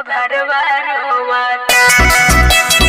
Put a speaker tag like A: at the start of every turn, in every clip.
A: भरवा रोवता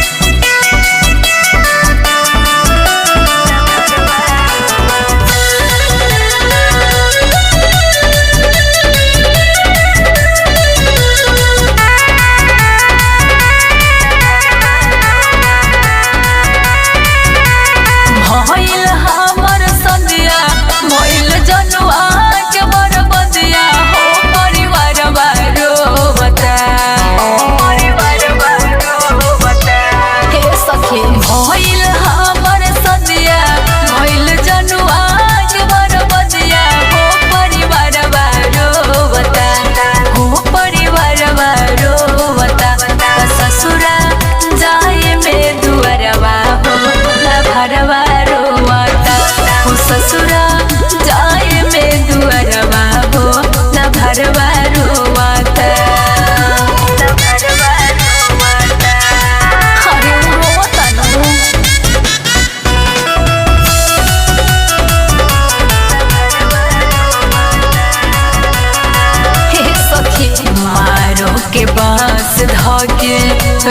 A: के बांस धके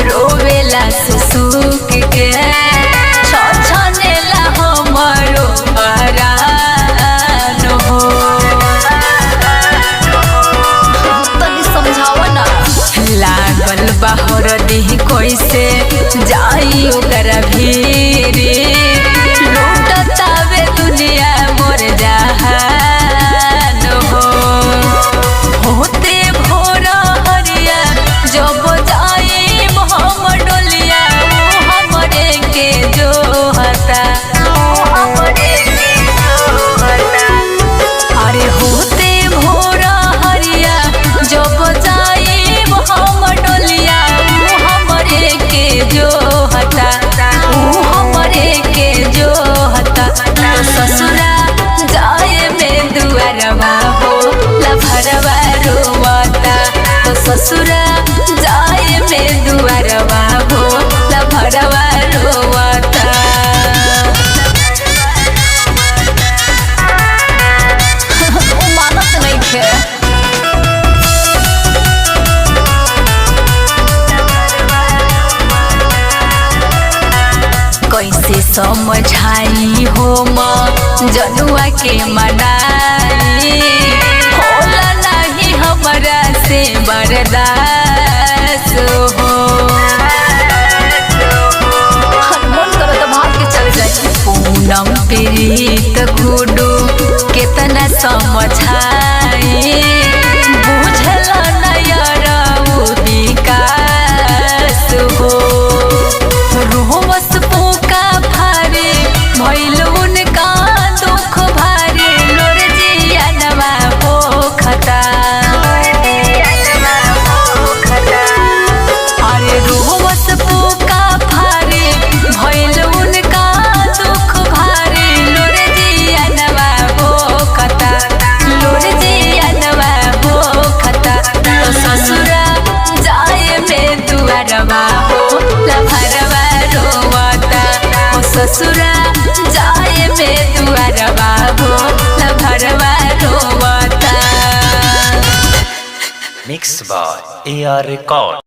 A: रोवेला सुसुक के छछनेला हमरो परान हो तनी समझावा ना लागल बाहर देह कैसे जाई ओकरा भीरे लूटतावे दुनिया मोर जहान हो होते भोरा जब जाई हम डोलिया हमरे के जो हता अरे होते भोरा हरिया जब जाई हम डोलिया हमरे के जो हता हमरे के जो हता ससुरा जाए में दुआरवा हो लभरवा रोवता तो ससुरा जाए में दुआरवा हो लभरवा रोवता मानत नहीं खे कैसे समझाई हो माँ जनुआ के मनाई होला नहीं हमरा से बर्दाश्त हो मन करो तो भाग के चल जाए पूनम प्रीत गुडू कितना समझाई बुझल नयरा विकास हो रोहवस पोका भारे भइल उनका दुख भारे लोर जियनवा हो खता अरे रोहवस पोका भारे भइल उनका दुख भारे लोर जियनवा हो खता लोर जियनवा हो खता तो ससुरा जाए में दुआरवा हो लभरवा रोवता ओ ससुरा जाए में दुआरवा हो लभरवा रोवता
B: Mixed by AR Record.